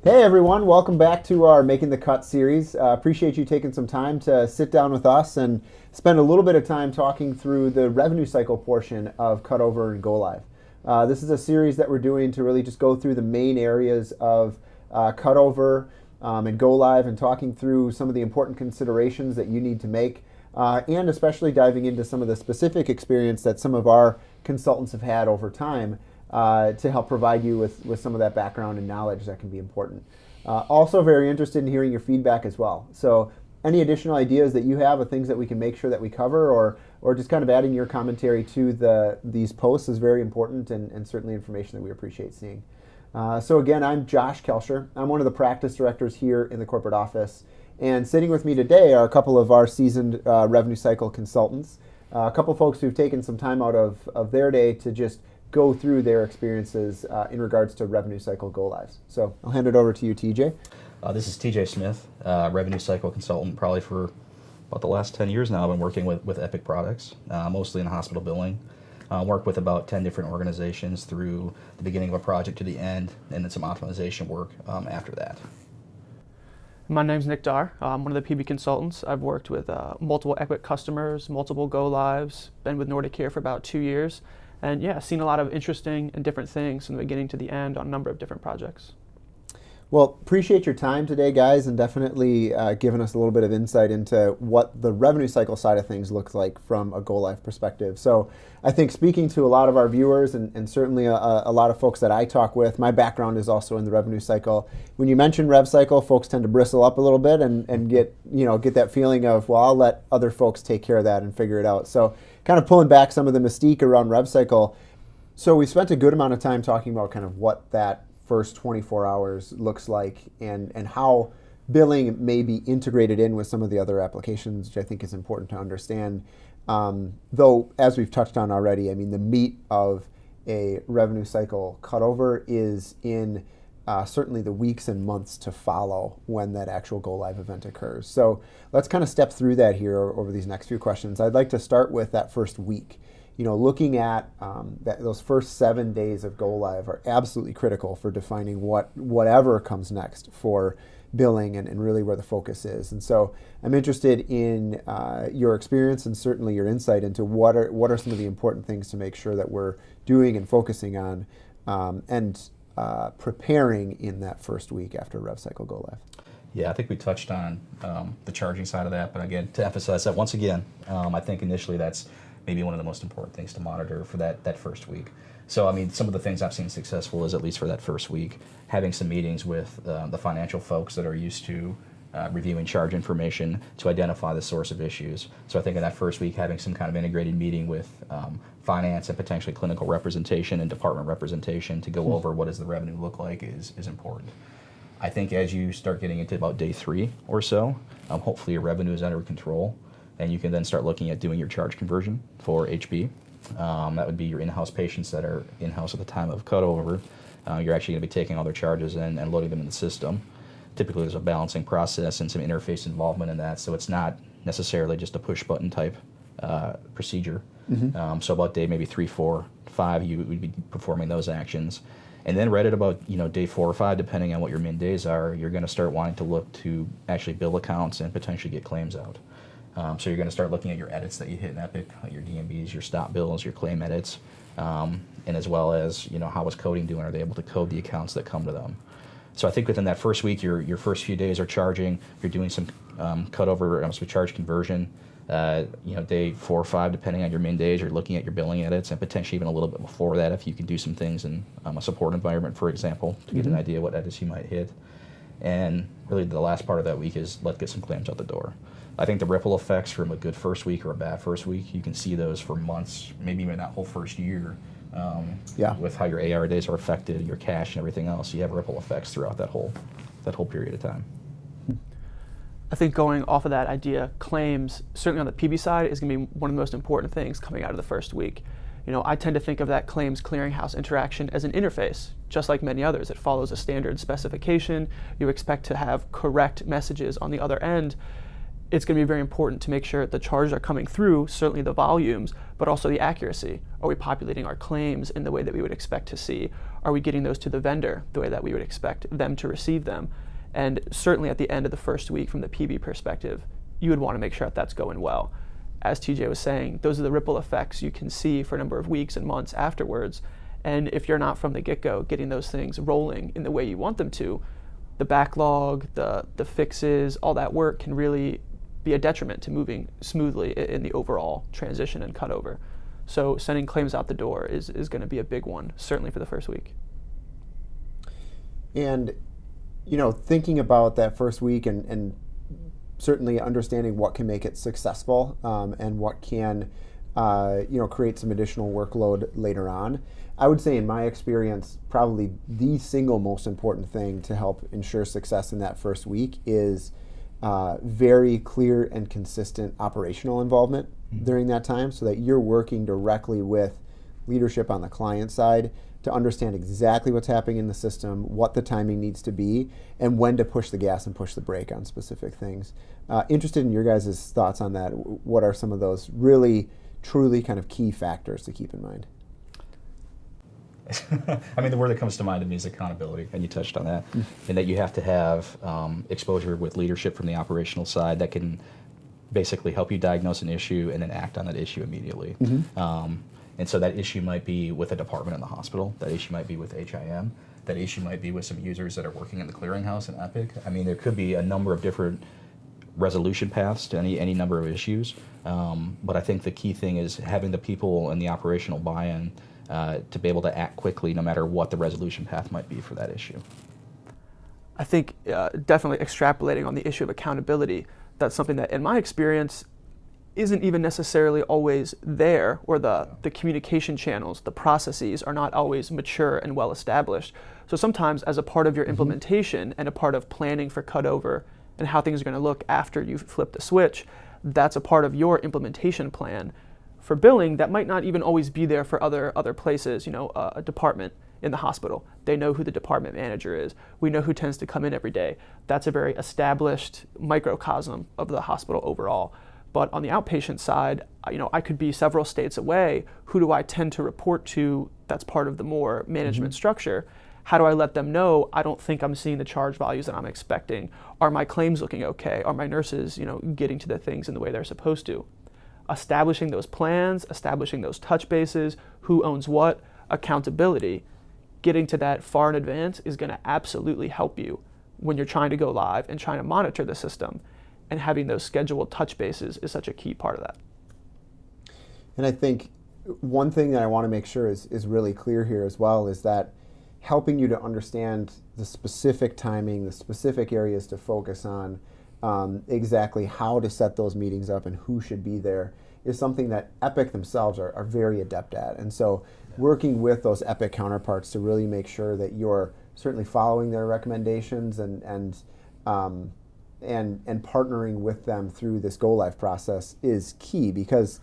Hey everyone, welcome back to our Making the Cut series. Appreciate you taking some time to sit down with us and spend a little bit of time talking through the revenue cycle portion of Cutover and Go Live. This is a series that we're doing to really just go through the main areas of Cutover and Go Live and talking through some of the important considerations that you need to make and especially diving into some of the specific experience that some of our consultants have had over time to help provide you with some of that background and knowledge that can be important. Also very interested in hearing your feedback as well. So any additional ideas that you have of things that we can make sure that we cover or just kind of adding your commentary to these posts is very important and certainly information that we appreciate seeing. So again, I'm Josh Kalscheur. I'm one of the practice directors here in the corporate office. And sitting with me today are a couple of our seasoned revenue cycle consultants, a couple folks who've taken some time out of their day to just go through their experiences in regards to revenue cycle go lives. So I'll hand it over to you, TJ. This is TJ Smith, revenue cycle consultant, probably for about the last 10 years now. I've been working with Epic products, mostly in hospital billing. Work with about 10 different organizations through the beginning of a project to the end, and then some optimization work after that. My name's Daar. I'm one of the PB consultants. I've worked with multiple Epic customers, multiple go lives, been with Nordic here for about 2 years. And yeah, seen a lot of interesting and different things from the beginning to the end on a number of different projects. Well, appreciate your time today, guys, and definitely giving us a little bit of insight into what the revenue cycle side of things looks like from a go-live perspective. So I think speaking to a lot of our viewers and certainly a lot of folks that I talk with, my background is also in the revenue cycle. When you mention Rev Cycle, folks tend to bristle up a little bit and get that feeling of, well, I'll let other folks take care of that and figure it out. So kind of pulling back some of the mystique around Rev Cycle. So we spent a good amount of time talking about kind of what that first 24 hours looks like and how billing may be integrated in with some of the other applications, which I think is important to understand. Though, as we've touched on already, I mean, the meat of a revenue cycle cutover is in certainly the weeks and months to follow when that actual go live event occurs. So let's kind of step through that here over these next few questions. I'd like to start with that first week. Looking at those first 7 days of go live are absolutely critical for defining whatever comes next for billing and really where the focus is. And so I'm interested in your experience and certainly your insight into what are some of the important things to make sure that we're doing and focusing on and preparing in that first week after Rev Cycle go live. Yeah, I think we touched on the charging side of that, but again, to emphasize that once again, I think initially that's maybe one of the most important things to monitor for that first week. So, I mean, some of the things I've seen successful is, at least for that first week, having some meetings with the financial folks that are used to reviewing charge information to identify the source of issues. So I think in that first week, having some kind of integrated meeting with finance and potentially clinical representation and department representation to go over what does the revenue look like is important. I think as you start getting into about day 3 or so, hopefully your revenue is under control. And you can then start looking at doing your charge conversion for HB. That would be your in-house patients that are in-house at the time of cutover. You're actually going to be taking all their charges and loading them in the system. Typically there's a balancing process and some interface involvement in that, so it's not necessarily just a push-button type procedure. Mm-hmm. So about day maybe 3, 4, 5, you would be performing those actions. And then right at about day 4 or 5, depending on what your min days are, you're going to start wanting to look to actually bill accounts and potentially get claims out. So you're going to start looking at your edits that you hit in Epic, your DMBs, your stop bills, your claim edits, and as well as how is coding doing? Are they able to code the accounts that come to them? So I think within that first week, your first few days are charging. You're doing some cutover, some charge conversion. Day 4 or 5, depending on your min days, you're looking at your billing edits, and potentially even a little bit before that, if you can do some things in a support environment, for example, to get an idea what edits you might hit. And really, the last part of that week is let's get some claims out the door. I think the ripple effects from a good first week or a bad first week, you can see those for months, maybe even that whole first year. With how your AR days are affected, your cash and everything else, you have ripple effects throughout that whole period of time. I think going off of that idea, claims, certainly on the PB side, is going to be one of the most important things coming out of the first week. I tend to think of that claims clearinghouse interaction as an interface, just like many others. It follows a standard specification. You expect to have correct messages on the other end. it's going to be very important to make sure the charges are coming through, certainly the volumes, but also the accuracy. Are we populating our claims in the way that we would expect to see? Are we getting those to the vendor the way that we would expect them to receive them? And certainly at the end of the first week from the PB perspective, you would want to make sure that that's going well. As TJ was saying, those are the ripple effects you can see for a number of weeks and months afterwards. And if you're not from the get-go getting those things rolling in the way you want them to, the backlog, the fixes, all that work can really be a detriment to moving smoothly in the overall transition and cutover. So sending claims out the door is going to be a big one, certainly for the first week. And, thinking about that first week and certainly understanding what can make it successful and what can, create some additional workload later on. I would say in my experience, probably the single most important thing to help ensure success in that first week is very clear and consistent operational involvement during that time, so that you're working directly with leadership on the client side to understand exactly what's happening in the system, what the timing needs to be, and when to push the gas and push the brake on specific things. Interested in your guys' thoughts on that. What are some of those really, truly kind of key factors to keep in mind? I mean, the word that comes to mind to me is accountability, and you touched on that, and that you have to have exposure with leadership from the operational side that can basically help you diagnose an issue and then act on that issue immediately. And so that issue might be with a department in the hospital, that issue might be with HIM, that issue might be with some users that are working in the clearinghouse in Epic. I mean, there could be a number of different resolution paths to any number of issues, but I think the key thing is having the people and the operational buy-in to be able to act quickly no matter what the resolution path might be for that issue. I think definitely extrapolating on the issue of accountability, that's something that in my experience isn't even necessarily always there, or the communication channels, the processes are not always mature and well established. So sometimes as a part of your implementation and a part of planning for cutover and how things are going to look after you've flipped the switch, that's a part of your implementation plan. For billing, that might not even always be there for other places, a department in the hospital. They know who the department manager is. We know who tends to come in every day. That's a very established microcosm of the hospital overall. But on the outpatient side, I could be several states away. Who do I tend to report to that's part of the more management structure? How do I let them know I don't think I'm seeing the charge values that I'm expecting? Are my claims looking okay? Are my nurses, getting to the things in the way they're supposed to? Establishing those plans, establishing those touch bases, who owns what, accountability, getting to that far in advance is going to absolutely help you when you're trying to go live and trying to monitor the system. And having those scheduled touch bases is such a key part of that. And I think one thing that I want to make sure is really clear here as well is that helping you to understand the specific timing, the specific areas to focus on, exactly how to set those meetings up and who should be there is something that Epic themselves are very adept at. And so working with those Epic counterparts to really make sure that you're certainly following their recommendations and partnering with them through this go live process is key, because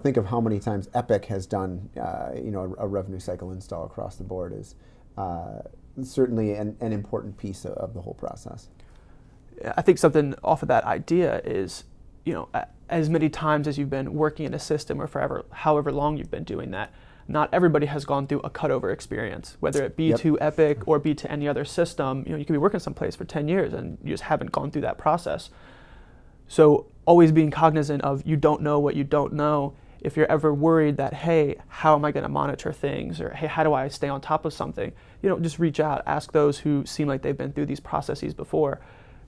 think of how many times Epic has done a revenue cycle install across the board is certainly an important piece of the whole process. I think something off of that idea is, as many times as you've been working in a system or forever, however long you've been doing that, not everybody has gone through a cutover experience, whether it be to Epic or be to any other system. You could be working someplace for 10 years and you just haven't gone through that process. So always being cognizant of you don't know what you don't know. If you're ever worried that, hey, how am I going to monitor things? Or, hey, how do I stay on top of something? Just reach out, ask those who seem like they've been through these processes before.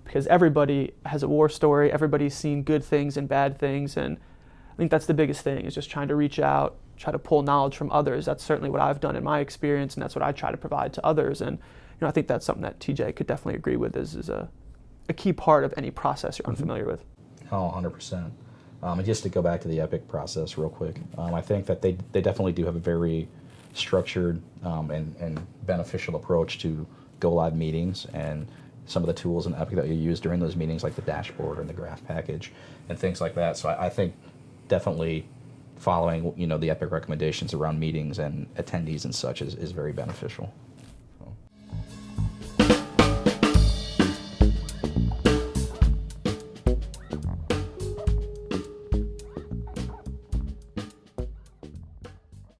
Because everybody has a war story, everybody's seen good things and bad things, and I think that's the biggest thing, is just trying to reach out, try to pull knowledge from others. That's certainly what I've done in my experience, and that's what I try to provide to others. And I think that's something that TJ could definitely agree with is a key part of any process you're unfamiliar with. Oh, 100%. And just to go back to the Epic process real quick, I think that they definitely do have a very structured and beneficial approach to go live meetings, and some of the tools in Epic that you use during those meetings, like the dashboard and the graph package and things like that. So I think definitely following the Epic recommendations around meetings and attendees and such is very beneficial.